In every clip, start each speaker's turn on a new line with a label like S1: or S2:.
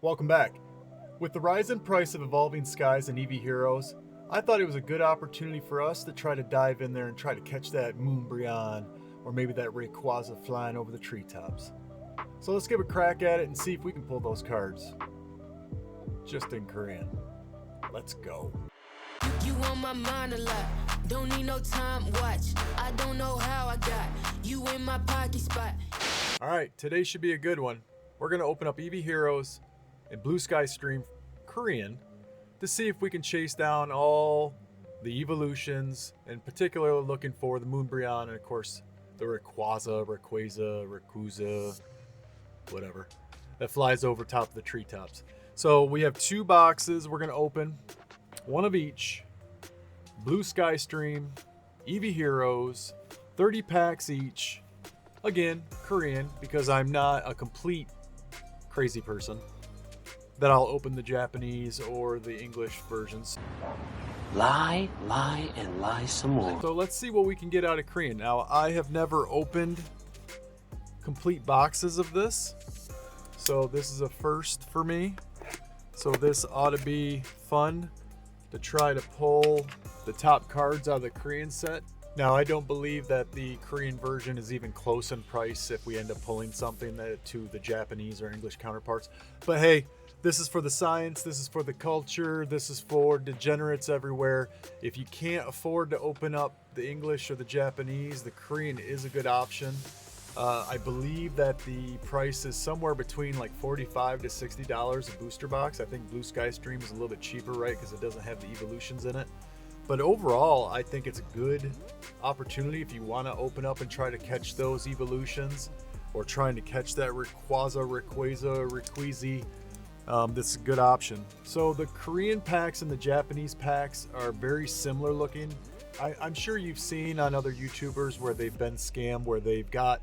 S1: Welcome back. With the rise in price of Evolving Skies and EV Heroes, I thought it was a good opportunity for us to try to dive in there and try to catch that Moonbryon or maybe that Rayquaza flying over the treetops. So let's give a crack at it and see if we can pull those cards. Just in Korean. Let's go.
S2: You on my mind a lot. Don't need no time watch. I don't know how I got you in my pocket spot.
S1: Alright, today should be a good one. We're going to open up EV Heroes and Blue Sky Stream Korean to see if we can chase down all the evolutions, and particularly looking for the Moonbryon and of course the Rayquaza, whatever, that flies over top of the treetops. So we have two boxes we're going to open, one of each. Blue Sky Stream, EV Heroes, 30 packs each. Again, Korean, because I'm not a complete crazy person that I'll open the Japanese or the English versions.
S3: Lie, and lie some more.
S1: So let's see what we can get out of Korean. Now, I have never opened complete boxes of this, so this is a first for me. So this ought to be fun to try to pull the top cards out of the Korean set. Now, I don't believe that the Korean version is even close in price if we end up pulling something to the Japanese or English counterparts. But hey, this is for the science, this is for the culture, this is for degenerates everywhere. If you can't afford to open up the English or the Japanese, the Korean is a good option. I believe that the price is somewhere between like $45 to $60 a booster box. I think Blue Sky Stream is a little bit cheaper, right? Because it doesn't have the evolutions in it. But overall, I think it's a good opportunity if you want to open up and try to catch those evolutions, or trying to catch that Rayquaza, Rayqueezy. This is a good option. So the Korean packs and the Japanese packs are very similar looking. I'm sure you've seen on other YouTubers where they've been scammed, where they've got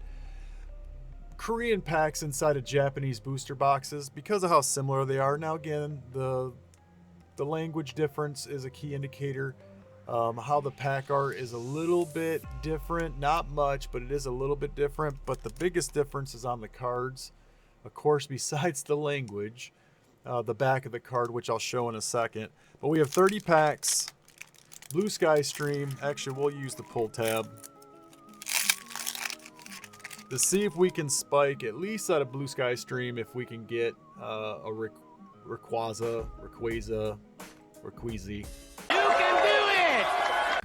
S1: Korean packs inside of Japanese booster boxes because of how similar they are. Now again, the language difference is a key indicator. How the pack art is a little bit different, not much, but it is a little bit different. But the biggest difference is on the cards, of course, besides the language, the back of the card, which I'll show in a second. But we have 30 packs, Blue Sky Stream. Actually, we'll use the pull tab to see if we can spike at least out of Blue Sky Stream, if we can get a Rayquaza, Rayqueezy.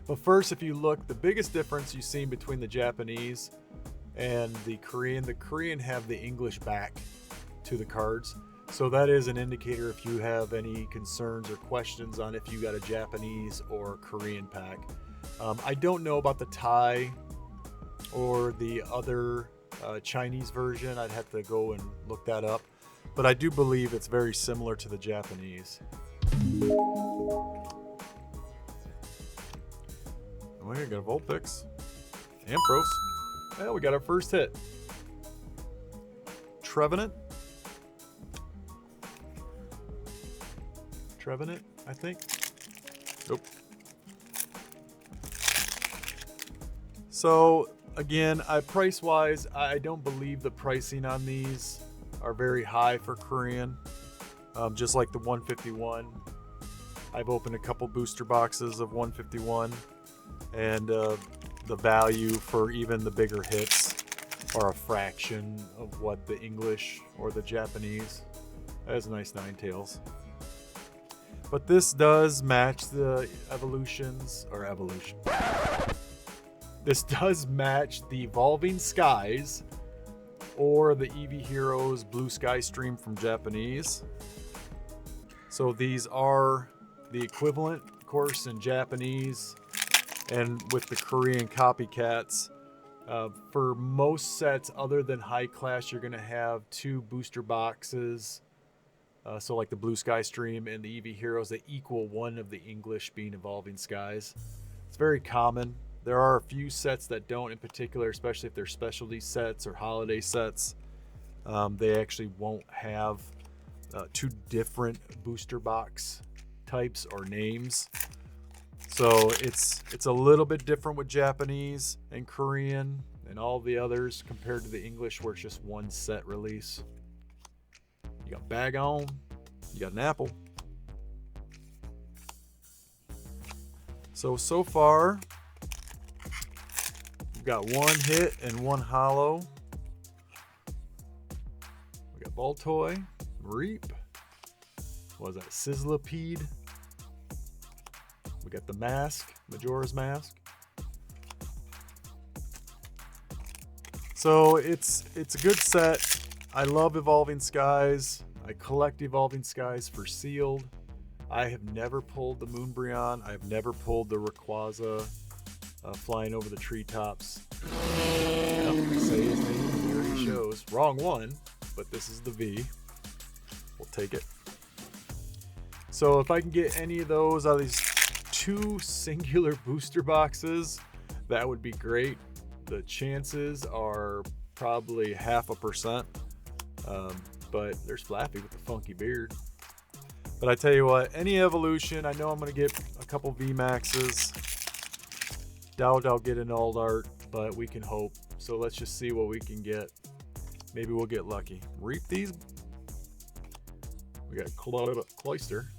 S1: But first, if you look, the biggest difference you've seen between the Japanese and the Korean have the English back to the cards. So that is an indicator if you have any concerns or questions on if you got a Japanese or Korean pack. I don't know about the Thai or the other Chinese version. I'd have to go and look that up. But I do believe it's very similar to the Japanese. We got a Vulpix, Ampros. Yeah, we got our first hit. Trevenant, I think. Nope. So again, price-wise, I don't believe the pricing on these are very high for Korean. Just like the 151. I've opened a couple booster boxes of 151. And the value for even the bigger hits are a fraction of what the English or the Japanese. That is a nice Ninetales. But this does match the evolutions, or evolution. This does match the Evolving Skies or the EV Heroes Blue Sky Stream from Japanese. So these are the equivalent, of course, in Japanese. And with the Korean copycats, for most sets other than high class, you're going to have two booster boxes. So like the Blue Sky Stream and the EV Heroes, that equal one of the English being Evolving Skies. It's very common. There are a few sets that don't, in particular, especially if they're specialty sets or holiday sets. They actually won't have two different booster box types or names. So it's a little bit different with Japanese and Korean and all the others compared to the English, where it's just one set release. You got Bag On, You got an apple. So far, we've got one hit and one hollow. We got Ball Toy, Reap. What was that? Sizzlipede. We got the mask, Majora's Mask. So it's a good set. I love Evolving Skies. I collect Evolving Skies for sealed. I have never pulled the Moonbryon. I've never pulled the Rayquaza flying over the treetops. Yep, say his name, here he shows. Wrong one, but this is the V. We'll take it. So if I can get any of those out of these 2 singular booster boxes, that would be great. The chances are probably 0.5%, but there's Flappy with the funky beard. But I tell you what, any evolution, I know I'm going to get a couple VMAXs. Doubt I'll get an Alt Art, but we can hope. So let's just see what we can get. Maybe we'll get lucky. Reap these. We got Cloyster.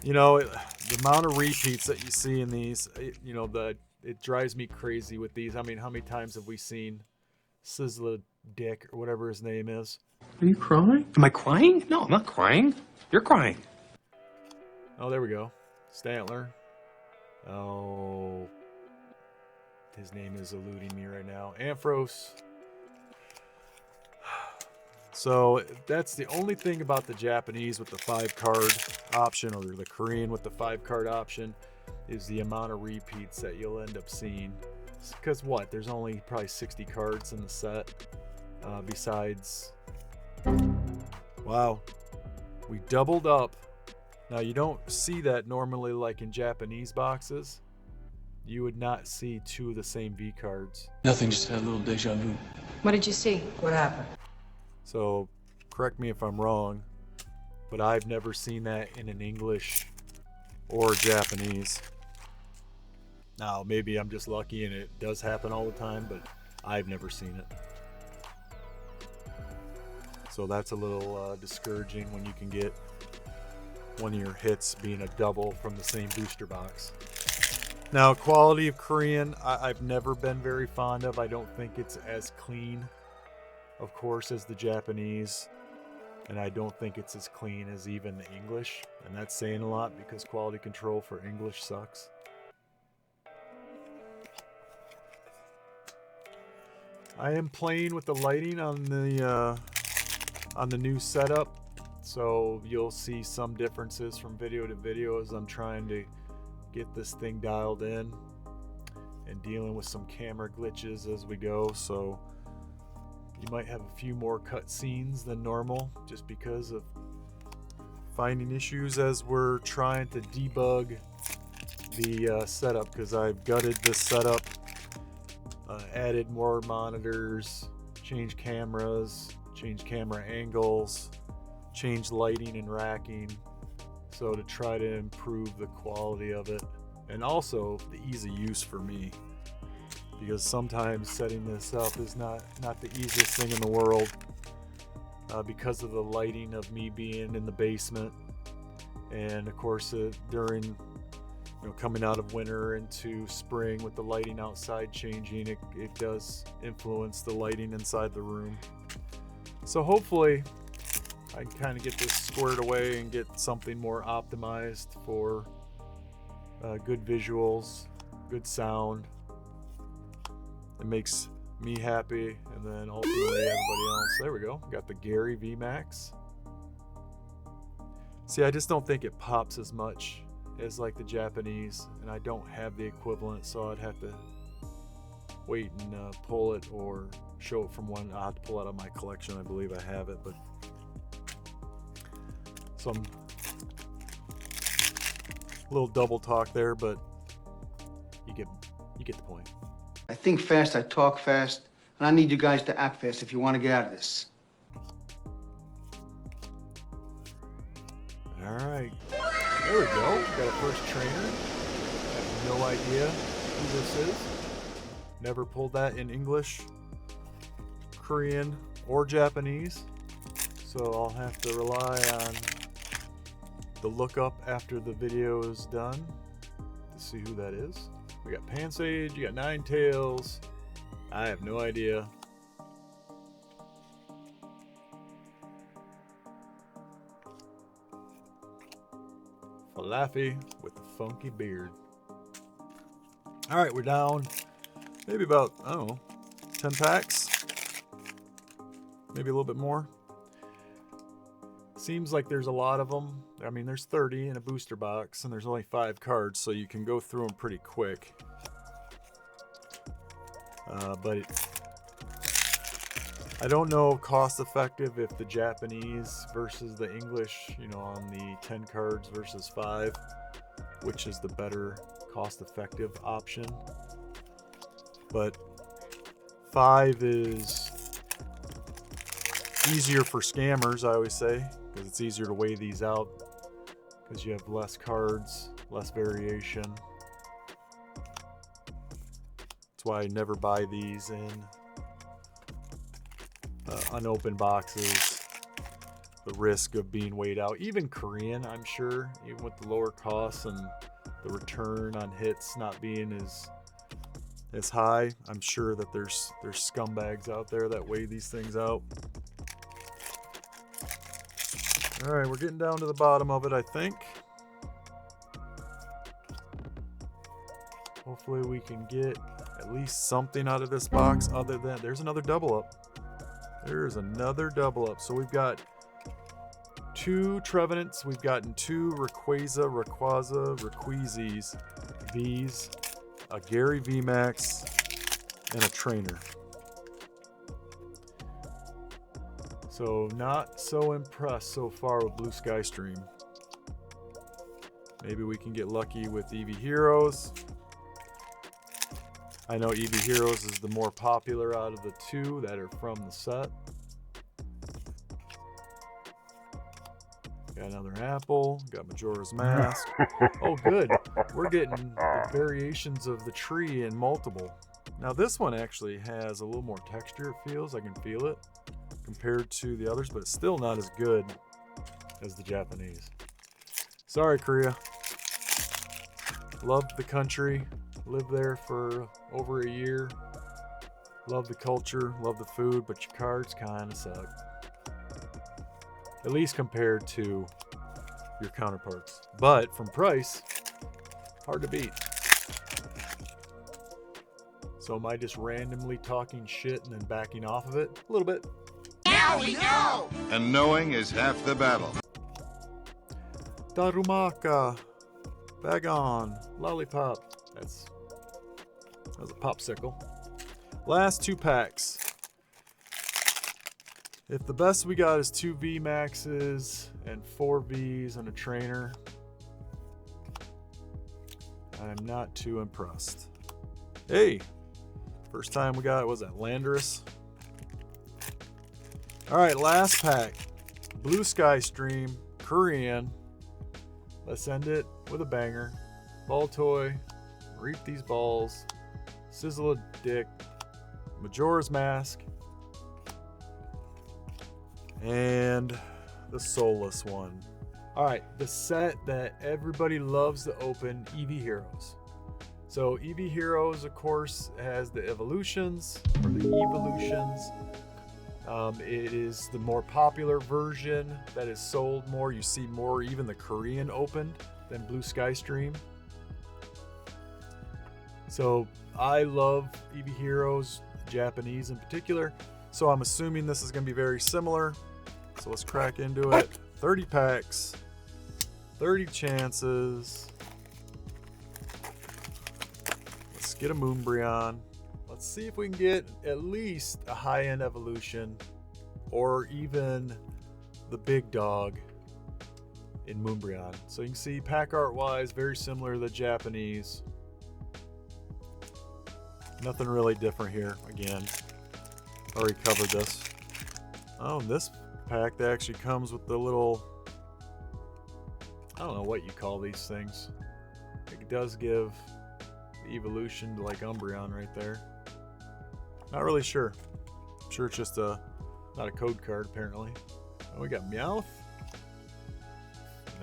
S1: You know, the amount of repeats that you see in these, it drives me crazy with these. I mean, how many times have we seen Sizzla Dick or whatever his name is?
S3: Are you crying? Am I crying? No, I'm not crying. You're crying.
S1: Oh, there we go. Stantler. Oh, his name is eluding me right now. Ampharos. So that's the only thing about the Japanese with the 5-card option, or the Korean with the 5-card option, is the amount of repeats that you'll end up seeing. Because what? There's only probably 60 cards in the set. Besides, wow, we doubled up. Now you don't see that normally, like in Japanese boxes. You would not see 2 of the same V cards.
S4: Nothing, just had a little deja vu.
S5: What did you see? What happened?
S1: So, correct me if I'm wrong, but I've never seen that in an English or Japanese. Now, maybe I'm just lucky and it does happen all the time, but I've never seen it. So that's a little discouraging when you can get one of your hits being a double from the same booster box. Now, quality of Korean, I've never been very fond of. I don't think it's as clean, of course, as the Japanese, and I don't think it's as clean as even the English, and that's saying a lot because quality control for English sucks. I am playing with the lighting on the new setup, so you'll see some differences from video to video as I'm trying to get this thing dialed in and dealing with some camera glitches as we go. So you might have a few more cut scenes than normal just because of finding issues as we're trying to debug the setup, because I've gutted this setup, added more monitors, changed cameras, changed camera angles, changed lighting and racking, so to try to improve the quality of it and also the ease of use for me. Because sometimes setting this up is not the easiest thing in the world because of the lighting of me being in the basement, and of course during coming out of winter into spring with the lighting outside changing, it does influence the lighting inside the room. So hopefully I can kind of get this squared away and get something more optimized for good visuals, good sound. It makes me happy, and then ultimately everybody else. There we go. Got the Gary VMAX. See, I just don't think it pops as much as like the Japanese, and I don't have the equivalent, so I'd have to wait and pull it or show it from one. I'll have to pull it out of my collection. I believe I have it, but some little double talk there, but you get the point.
S6: I think fast, I talk fast, and I need you guys to act fast if you want to get out of this.
S1: All right, there we go. Got a first trainer. I have no idea who this is. Never pulled that in English, Korean, or Japanese. So I'll have to rely on the lookup after the video is done to see who that is. We got Pansage, you got Ninetales. I have no idea. Falafi with the funky beard. Alright, we're down maybe about, I don't know, 10 packs. Maybe a little bit more. Seems like there's a lot of them. I mean, there's 30 in a booster box, and there's only 5 cards, so you can go through them pretty quick. But I don't know cost effective if the Japanese versus the English, you know, on the 10 cards versus 5, which is the better cost effective option. But 5 is easier for scammers, I always say, because it's easier to weigh these out because you have less cards, less variation. That's why I never buy these in unopened boxes. The risk of being weighed out. Even Korean, I'm sure, even with the lower costs and the return on hits not being as high, I'm sure that there's scumbags out there that weigh these things out. All right, we're getting down to the bottom of it, I think. Hopefully we can get at least something out of this box other than... There's another double up. There's another double up. So we've got 2 Trevenants. We've gotten 2 Rayquazas, V's, a Gary VMAX, and a Trainer. So not so impressed so far with Blue Sky Stream. Maybe we can get lucky with EV Heroes. I know EV Heroes is the more popular out of the 2 that are from the set. Got another apple. Got Majora's Mask. Oh, good. We're getting the variations of the tree in multiple. Now this one actually has a little more texture, it feels. I can feel it compared to the others, but it's still not as good as the Japanese. Sorry, Korea. Loved the country. Lived there for over a year. Love the culture. Love the food, but your cards kind of suck. At least compared to your counterparts. But from price, hard to beat. So am I just randomly talking shit and then backing off of it? A little bit.
S7: Now we know! And knowing is half the battle.
S1: Darumaka. Bagon. Lollipop. That was a popsicle. Last 2 packs. If the best we got is 2 VMAXs and 4 Vs and a Trainer, I'm not too impressed. Hey! First time we got, was that Landorus? Alright, last pack. Blue Sky Stream, Korean. Let's end it with a banger. Ball toy, reap these balls, sizzle a dick, Majora's Mask, and the soulless one. Alright, the set that everybody loves to open, EV Heroes. So EV Heroes, of course, has the Evolutions, or the Evolutions. It is the more popular version that is sold more. You see more, even the Korean opened than Blue Sky Stream. So I love EV Heroes, Japanese in particular. So I'm assuming this is going to be very similar. So let's crack into it. 30 packs, 30 chances. Let's get a Moonbreon. Let's see if we can get at least a high-end evolution or even the big dog in Moonbreon. So you can see pack art wise, very similar to the Japanese. Nothing really different here. Again, already covered this. Oh, this pack that actually comes with the little, I don't know what you call these things. It does give the evolution to like Umbreon right there. Not really sure. I'm sure it's just not a code card apparently. Oh, we got Meowth.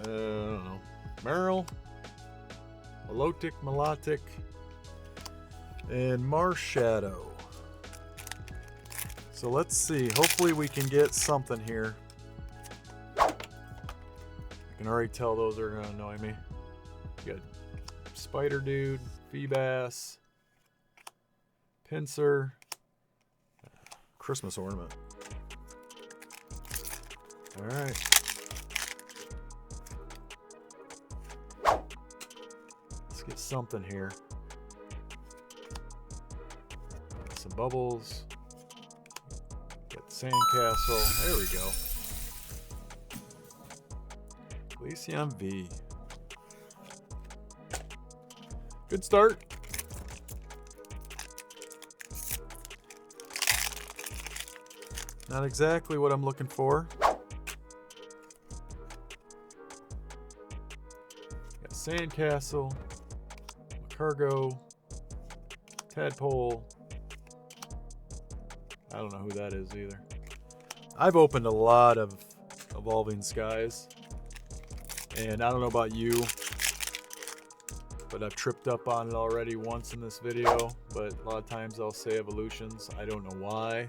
S1: I don't know. Meryl. Milotic, Milotic. And Marshadow. So let's see. Hopefully we can get something here. I can already tell those are going to annoy me. We got Spider Dude, Feebas, Pinsir, Christmas ornament. Alright. Let's get something here. Some bubbles. Got Sandcastle. There we go. Glaceon V. Good start. Not exactly what I'm looking for. Got Sandcastle, Cargo, Tadpole. I don't know who that is either. I've opened a lot of Evolving Skies, and I don't know about you, but I've tripped up on it already once in this video. But a lot of times I'll say Evolutions. I don't know why.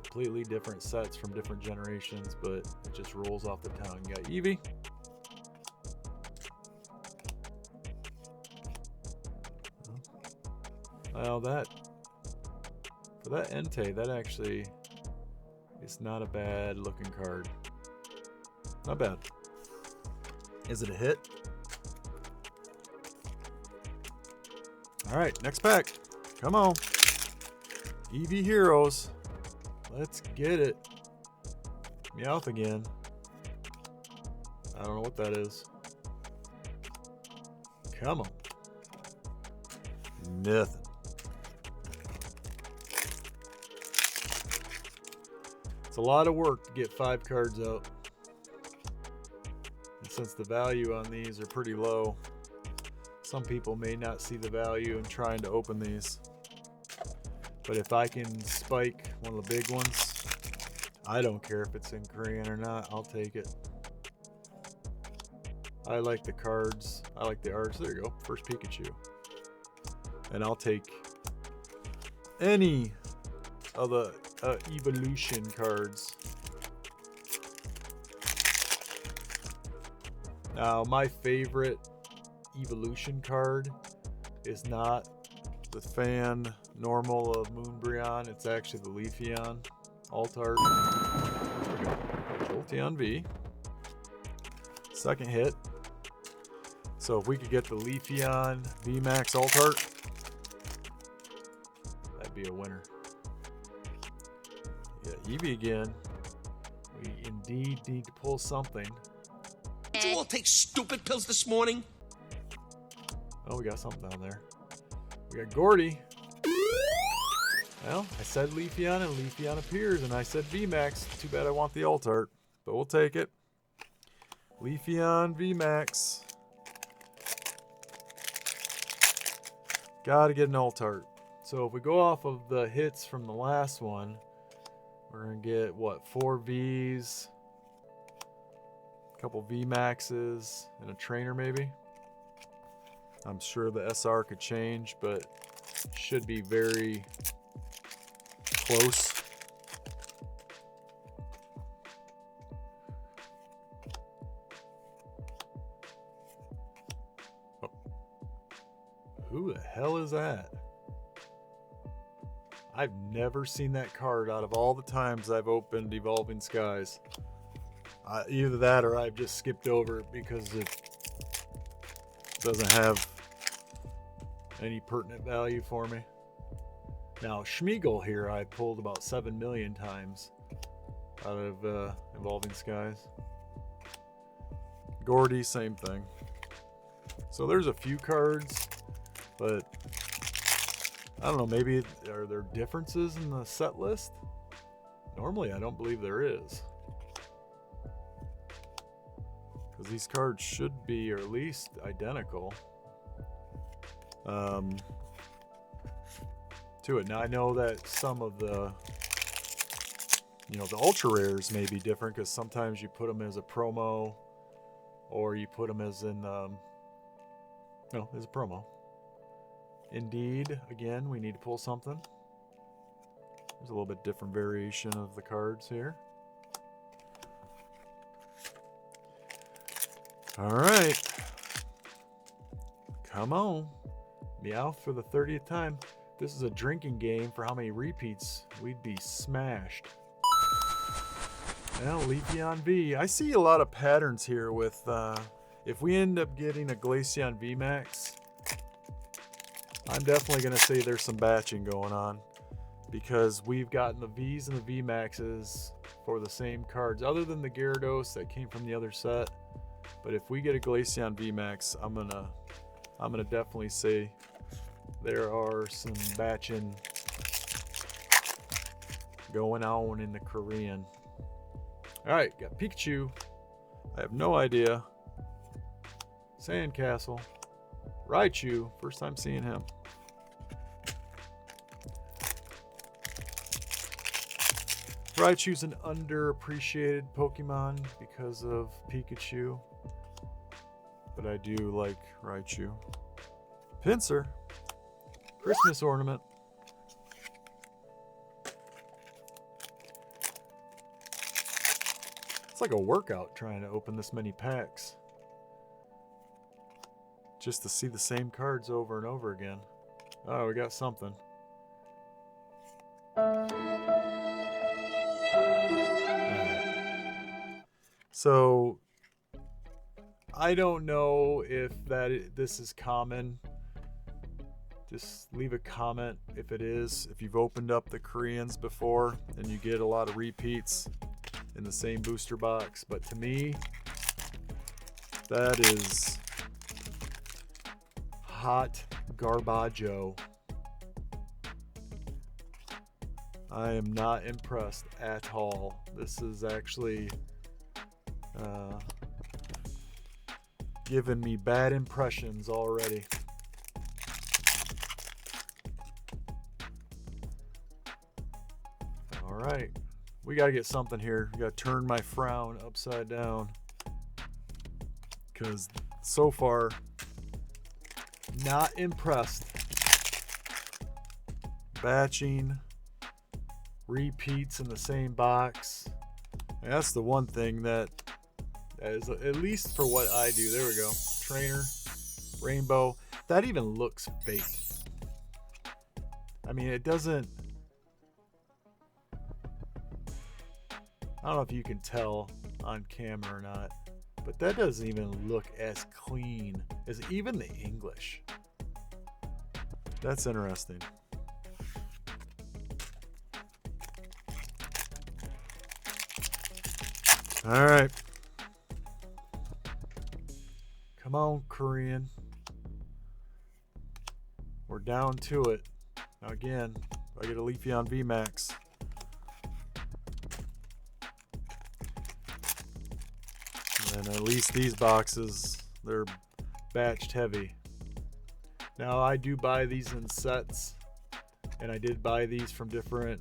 S1: Completely different sets from different generations, but it just rolls off the tongue. You got Eevee. Well, for that Entei, that actually is not a bad looking card. Not bad. Is it a hit? Alright, next pack. Come on. Eevee Heroes. Let's get it. Meowth again. I don't know what that is. Come on. Nothing. It's a lot of work to get 5 cards out. And since the value on these are pretty low, some people may not see the value in trying to open these. But if I can spike one of the big ones, I don't care if it's in Korean or not, I'll take it. I like the cards. I like the arts. There you go. First Pikachu. And I'll take any of the evolution cards. Now, my favorite evolution card is not the fan normal of Moonbreon. It's actually the Leafeon alt art. Jolteon V. Second hit. So if we could get the Leafeon VMAX alt art, that'd be a winner. Yeah, Eevee again. We indeed need to pull something.
S8: Did you all take stupid pills this morning?
S1: Oh, we got something down there. We got Gordy. Well, I said Leafeon, and Leafeon appears, and I said VMAX. Too bad I want the alt art, but we'll take it. Leafeon VMAX. Gotta get an alt art. So if we go off of the hits from the last one, we're gonna get what, 4 Vs, a couple VMAXs, and a trainer maybe. I'm sure the SR could change, but should be very close. Oh. Who the hell is that? I've never seen that card out of all the times I've opened Evolving Skies. Either that or I've just skipped over it because it doesn't have any pertinent value for me. Now, Schmeagle here I pulled about 7 million times out of Evolving Skies. Gordy, same thing. So there's a few cards, but I don't know, maybe are there differences in the set list? Normally I don't believe there is. Because these cards should be, or at least identical. To it. Now I know that some of the You know, the ultra rares may be different because sometimes you put them as a promo, or you put them as in, no, as a promo. Indeed, again, we need to pull something. There's a little bit different variation of the cards here. All right. Come on. Meowth for the 30th time. This is a drinking game for how many repeats we'd be smashed. Well, Leafeon V. I see a lot of patterns here with, if we end up getting a Glaceon VMAX, I'm definitely going to say there's some batching going on, because we've gotten the Vs and the VMAXs for the same cards, other than the Gyarados that came from the other set. But if we get a Glaceon VMAX, I'm gonna definitely say there are some batching going on in the Korean. All right, got Pikachu. I have no idea. Sandcastle. Raichu. First time seeing him. Raichu's an underappreciated Pokemon because of Pikachu. But I do like Raichu. Pinsir. Christmas ornament. It's like a workout trying to open this many packs. Just to see the same cards over and over again. Oh, we got something. So I don't know if this is common. Just leave a comment if it is. If you've opened up the Koreans before and you get a lot of repeats in the same booster box. But to me, that is hot garbaggio. I am not impressed at all. This is actually giving me bad impressions already. All right, we got to get something here. We got to turn my frown upside down, because so far, not impressed. Batching, repeats in the same box. And that's the one thing that is, at least for what I do. There we go. Trainer, rainbow. That even looks fake. I mean, it doesn't. I don't know if you can tell on camera or not, but that doesn't even look as clean as even the English. That's interesting. All right. Come on, Korean. We're down to it. Now again, I get a Leafeon VMAX. And at least these boxes, they're batched heavy. Now I do buy these in sets, and I did buy these from different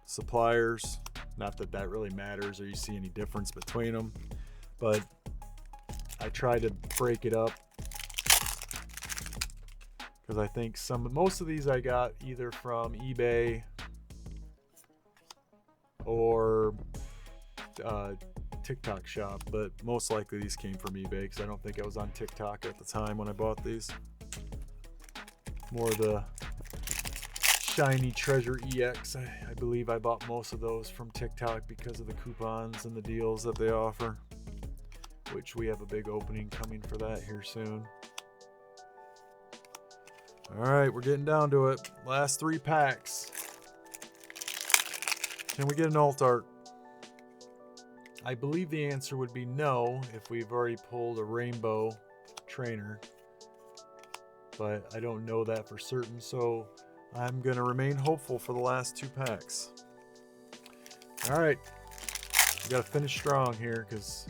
S1: suppliers. Not that that really matters or you see any difference between them, but I try to break it up because I think most of these I got either from eBay or TikTok shop, but most likely these came from eBay because I don't think I was on TikTok at the time when I bought these. More the Shiny Treasure EX. I believe I bought most of those from TikTok because of the coupons and the deals that they offer, which we have a big opening coming for that here soon. All right, we're getting down to it. Last 3 packs. Can we get an alt art? I believe the answer would be no if we've already pulled a rainbow trainer, but I don't know that for certain, so I'm going to remain hopeful for the last 2 packs. All right, we got to finish strong here because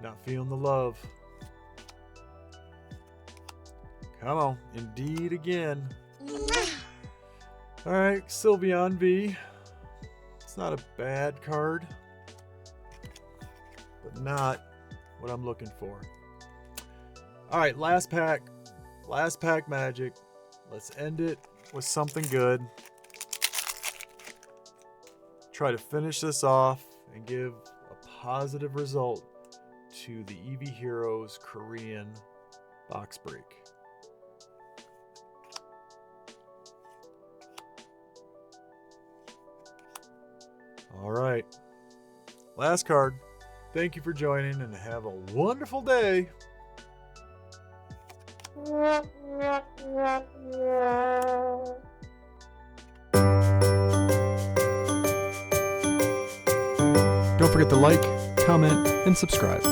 S1: not feeling the love. Come on, Indeed again. All right, Sylveon V. It's not a bad card, but not what I'm looking for. All right, last pack magic. Let's end it with something good. Try to finish this off and give a positive result to the EV Heroes Korean box break. All right, last card. Thank you for joining and have a wonderful day. Don't forget to like, comment, and subscribe.